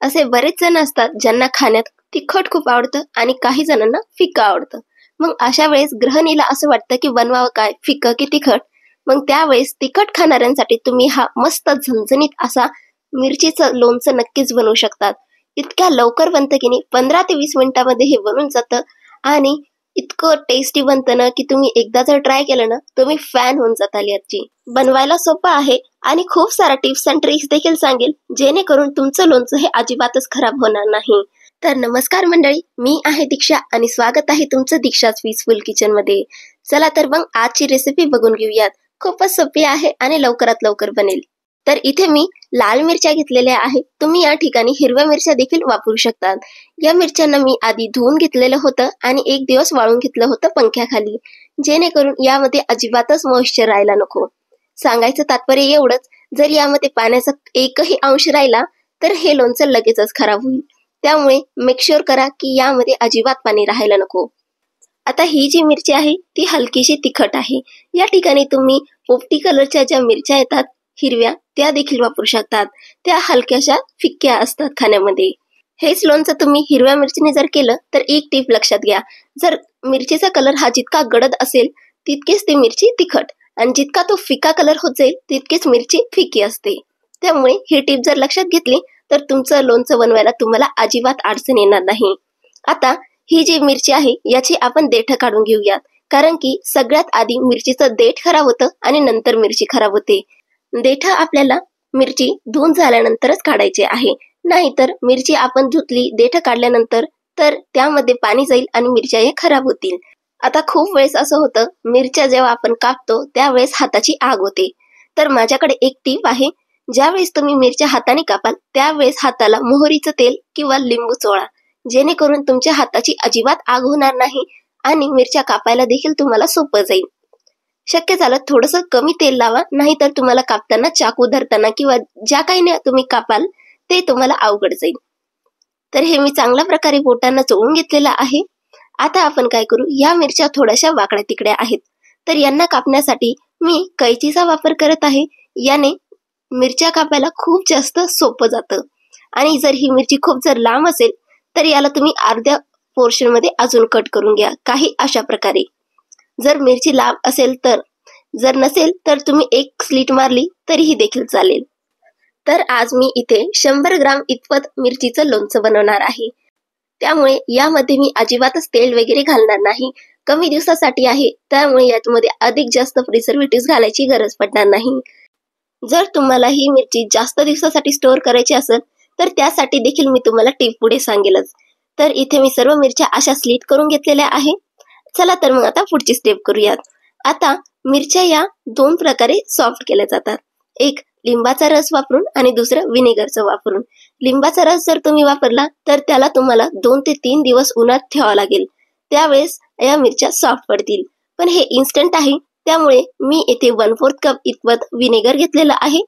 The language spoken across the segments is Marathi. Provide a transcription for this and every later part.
असे बरेच जण असतात ज्यांना खाण्यात तिखट खूप आवडतं आणि काही जणांना फिक्कं आवडतं. मग अशा वेळेस गृहिणीला असं वाटतं की बनवावं काय, फिक्कं की तिखट. मग त्यावेळेस तिखट खाणाऱ्यांसाठी तुम्ही हा मस्त झणझणीत असा मिरचीचं लोणचं नक्कीच बनवू शकतात. इतक्या लवकर बनतं की नाही, 15 ते 20 मिनिटामध्ये हे बनून जातं आणि इतकं टेस्टी बनतं ना की तुम्ही एकदा जर ट्राय केलं ना तुम्ही फॅन होऊन जाताल याची. बनवायला सोपं आहे आणि खूप साऱ्या टिप्स अँड ट्रिक्स देखील सांगेल जेणेकरून तुमचं लोणचं हे अजिबातच खराब होणार नाही. तर नमस्कार मंडळी, मी आहे दीक्षा आणि स्वागत आहे तुमचं दीक्षाच पीसफुल किचन मध्ये. चला तर मग आजची रेसिपी बघून घेऊयात. खूपच सोपी आहे आणि लवकरात लवकर बनेल. तर इथे मी लाल मिरच्या घेतलेल्या आहेत. तुम्ही या ठिकाणी हिरव्या मिरच्या देखील वापरू शकतात. या मिरच्यांना मी आधी धुवून घेतलेलं होतं आणि 1 दिवस वाळून घेतलं होतं पंख्याखाली, जेणेकरून यामध्ये अजिबातच मॉइश्चर राहायला नको. सांगायचं तात्पर्य एवढंच, जर यामध्ये पाण्याचा एकही अंश राहिला तर हे लोणचं लगेचच खराब होईल. त्यामुळे मेक शुअर करा की यामध्ये अजिबात पाणी राहायला नको. आता ही जी मिरची आहे ती हलकीशी तिखट आहे. या ठिकाणी तुम्ही पोपटी कलरच्या ज्या मिरच्या येतात हिरव्या, त्या देखील वापरू शकतात. त्या हलक्याशा फिक्क्या असतात खाण्यामध्ये. हेच लोणचं तुम्ही हिरव्या मिरचीने जर केलं तर एक टीप लक्षात घ्या, जर मिरचीचा कलर हा जितका गडद असेल तितकीच ती मिरची तिखट आणि जितका तो फिका कलर होत जाईल तितकीच मिरची फिकी असते. त्यामुळे ही टीप जर लक्षात घेतली तर तुमचं लोणचं बनवायला तुम्हाला अजिबात अडचण येणार नाही. आता ही जी मिरची आहे याची आपण देठ काढून घेऊयात, कारण की सगळ्यात आधी मिरचीचं देठ खराब होतं आणि नंतर मिरची खराब होते. देठ आपल्याला मिरची धुवून झाल्यानंतरच काढायचे आहे, नाहीतर मिरची आपण धुतली देठ काढल्यानंतर तर त्यामध्ये पाणी जाईल आणि मिरच्या या खराब होतील. आता खूप वेळेस असं होतं, मिरच्या जेव्हा आपण कापतो त्यावेळेस हाताची आग होते. तर माझ्याकडे एक टीप आहे, ज्यावेळेस तुम्ही मिरच्या हाताने कापाल त्यावेळेस हाताला मोहरीचं तेल किंवा लिंबू चोळा, जेणेकरून तुमच्या हाताची अजिबात आग होणार नाही आणि मिरच्या कापायला देखील तुम्हाला सोपं जाईल. शक्य झालं थोडंसं कमी तेल लावा, नाहीतर तुम्हाला कापताना चाकू धरताना किंवा ज्या काही तुम्ही कापाल ते तुम्हाला अवघड जाईल. तर हे मी चांगल्या प्रकारे बोटांना चोळून घेतलेलं आहे. आता आपण काय करू, या मिरच्या थोड्याशा वाकड्या तिकड्या आहेत, तर यांना कापण्यासाठी मी कैचीचा वापर करत आहे. याने मिरच्या कापायला खूप जास्त सोपं जातं. आणि जर ही मिरची खूप जर लांब असेल तर याला तुम्ही अर्ध्या पोर्शन मध्ये अजून कट करून घ्या, काही अशा प्रकारे. जर मिरची लांब असेल तर, जर नसेल तर तुम्ही एक स्लिट मारली तरीही देखील चालेल. तर आज मी इथे 100 ग्राम इतपत मिरचीचं लोणचं बनवणार आहे. त्यामुळे यामध्ये मी अजिबातच तेल वगैरे घालणार नाही. कमी दिवसासाठी आहे, त्यामुळे यामध्ये अधिक जास्त प्रिझर्वेटिव्ह घालायची गरज पडणार नाही. जर तुम्हाला ही मिरची जास्त दिवसासाठी स्टोअर करायची असेल तर त्यासाठी देखील मी तुम्हाला टिप पुढे सांगेलच. तर इथे मी सर्व मिरच्या अशा स्लिट करून घेतलेल्या आहे. चला तर मग आता पुढची स्टेप करूयात. आता मिरच्या या 2 प्रकारे सॉफ्ट केल्या जातात, एक लिंबाचा रस वापरून आणि दुसरं विनेगरचं वापरून. लिंबाचा रस जर तुम्ही वापरला तर त्याला तुम्हाला 2 ते 3 दिवस उन्हात ठेवावं लागेल, त्यावेळेस या मिरच्या सॉफ्ट पडतील. पण हे इन्स्टंट आहे, त्यामुळे मी येथे 1/4 कप इतपत विनेगर घेतलेलं आहे.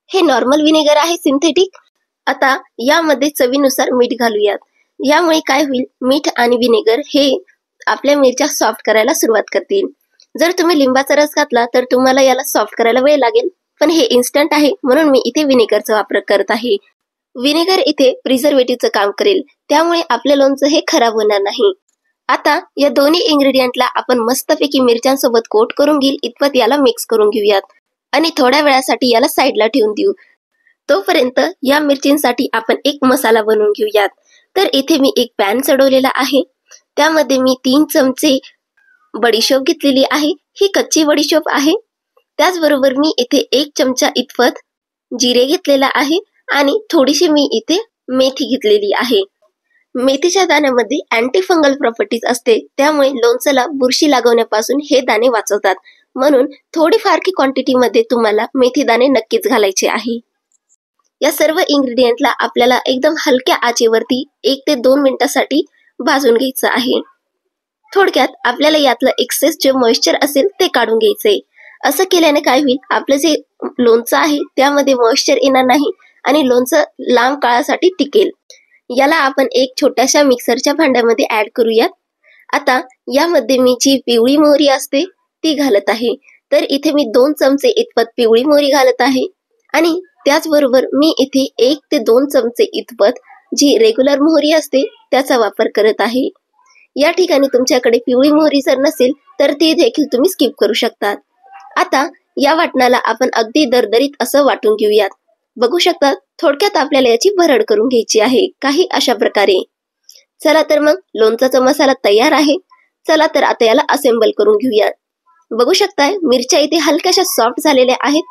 हे नॉर्मल विनेगर आहे, सिंथेटिक. आता यामध्ये चवीनुसार मीठ घालूयात. यामुळे काय होईल, मीठ आणि विनेगर हे आपल्या मिरच्या सॉफ्ट करायला सुरुवात करतील. जर तुम्ही लिंबाचा रस घातला तर तुम्हाला याला सॉफ्ट करायला वेळ लागेल, पण हे इन्स्टंट आहे म्हणून मी इथे विनेगरचा वापर करत आहे. विनेगर इथे प्रिझर्वेटिव्हचं काम करेल, त्यामुळे आपलं लोणचं हे खराब होणार नाही. आता या दोन्ही इन्ग्रेडियंटला आपण मस्तपैकी मिरच्यांसोबत कोट करून घेईल इतपत याला मिक्स करून घेऊयात आणि थोड्या वेळासाठी याला साईडला ठेवून देऊ. तोपर्यंत या मिरचींसाठी आपण एक मसाला बनवून घेऊयात. तर इथे मी एक पॅन चढवलेला आहे, त्यामध्ये मी 3 चमचे बडीशोप घेतलेली आहे. ही कच्ची बडीशोप आहे. त्याचबरोबर मी इथे 1 चमचा इतपत जिरे घेतलेला आहे आणि थोडीशी मी इथे मेथी घेतलेली आहे. मेथीच्या दाण्यामध्ये अँटी फंगल प्रॉपर्टीज असते, त्यामुळे लोणच्याला बुरशी लागवण्यापासून हे दाणे वाचवतात. म्हणून थोडीफार की क्वांटिटी मध्ये तुम्हाला मेथी दाणे नक्कीच घालायचे आहे. या सर्व इन्ग्रेडियंटला आपल्याला एकदम हलक्या आचेवरती 1 ते 2 मिनिटांसाठी भाजून घ्यायचं आहे. थोडक्यात आपल्याला यातलं एक्सेस जे मॉइश्चर असेल ते काढून घ्यायचंय. असं केल्याने काय होईल, आपलं जे लोणचं आहे त्यामध्ये मॉइश्चर येणार नाही आणि लोणचं लांब काळासाठी टिकेल. याला आपण एक छोट्याशा मिक्सरच्या भांड्यामध्ये ऍड करूयात. आता यामध्ये मी जी पिवळी मोहरी असते ती घालत आहे. तर इथे मी 2 चमचे इतपत पिवळी मोहरी घालत आहे आणि त्याचबरोबर मी इथे 1 ते 2 चमचे इतपत जी रेग्युलर मोहरी असते त्याचा वापर करत आहे. या ठिकाणी तुमच्याकडे पिवळी मोहरी जर नसेल तर ती देखील तुम्ही स्किप करू शकतात. आता या वाटणाला आपण अगदी दरदरीत असं वाटून घेऊयात. बघू शकता थोडक्यात आपल्याला याची भरड करून घ्यायची आहे, काही अशा प्रकारे. चला तर मग लोणचाचा मसाला तयार आहे. चला तर आता याला असेंबल करून घेऊयात. बघू शकताय मिरच्या इथे हलक्याशा सॉफ्ट झालेल्या आहेत.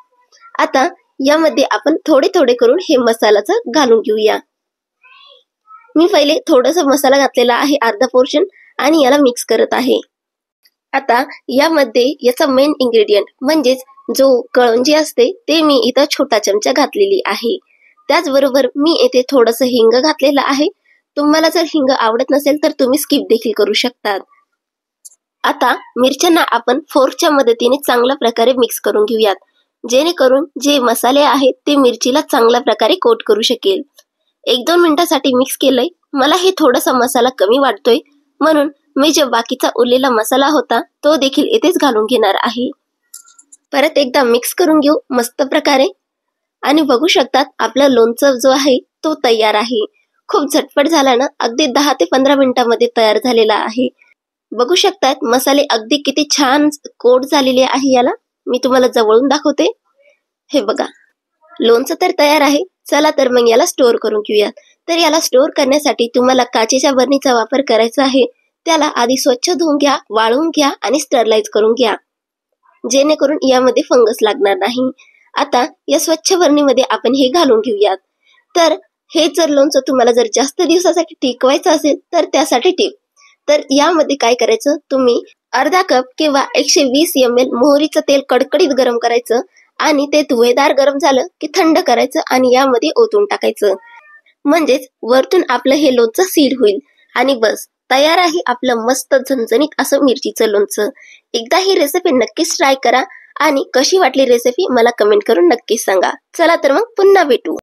आता यामध्ये आपण थोडे थोडे करून हे मसाल्याचं घालून घेऊया. मी पहिले थोडासा मसाला घातलेला आहे, अर्धा पोर्शन, आणि याला मिक्स करत आहे. आता यामध्ये याचा मेन इन्ग्रेडियंट म्हणजेच जो कळंजी असते ते मी इथं छोटा चमचा घातलेली आहे. त्याचबरोबर मी येथे थोडंसं हिंग घातलेलं आहे. तुम्हाला जर हिंग आवडत नसेल तर तुम्ही स्किप देखील करू शकतात. आता मिरच्यांना आपण फोर्कच्या मदतीने चांगल्या प्रकारे मिक्स करून घेऊयात, जेणेकरून जे मसाले आहेत ते मिरचीला चांगल्या प्रकारे कोट करू शकेल. 1-2 मिनिटांसाठी मिक्स केलंय. मला हे थोडासा मसाला कमी वाटतोय, म्हणून मी जो बाकीचा उरलेला मसाला होता तो देखील इथेच घालून घेणार आहे. परत एकदा मिक्स करून घेऊ मस्त प्रकारे. आणि बघू शकतात आपलं लोणचं जो आहे तो तयार आहे. खूप झटपट झाला ना, अगदी 10 ते 15 मिनिटांमध्ये तयार झालेला आहे. बघू शकतात मसाले अगदी किती छान कोट झालेले आहे. याला मी तुम्हाला जवळून दाखवते. हे बघा, लोणचं तर तयार आहे. चला तर मग याला स्टोअर करून घेऊयात. तर याला स्टोअर करण्यासाठी तुम्हाला काचेच्या बरणीचा वापर करायचा आहे. त्याला आधी स्वच्छ धुवून घ्या, वाळवून घ्या आणि स्टरलाइज करून घ्या, जेणेकरून यामध्ये फंगस लागणार नाही. आता या स्वच्छ बरणीमध्ये आपण हे घालून घेऊयात. तर हे जर लोणचं तुम्हाला जर जास्त दिवसासाठी टिकवायचं असेल तर त्यासाठी टिप. तर यामध्ये काय करायचं, तुम्ही अर्धा कप किंवा 120 ml मोहरीचं तेल कडकडीत गरम करायचं आणि ते धुवेदार गरम झालं की थंड करायचं आणि यामध्ये ओतून टाकायचं. म्हणजेच वरतून आपलं हे लोणचं सीड होईल आणि बस तयार आहे आपलं मस्त झणझणीत असं मिरचीचं लोणचं. एकदा ही रेसिपी नक्कीच ट्राय करा आणि कशी वाटली रेसिपी मला कमेंट करून नक्कीच सांगा. चला तर मग पुन्हा भेटू.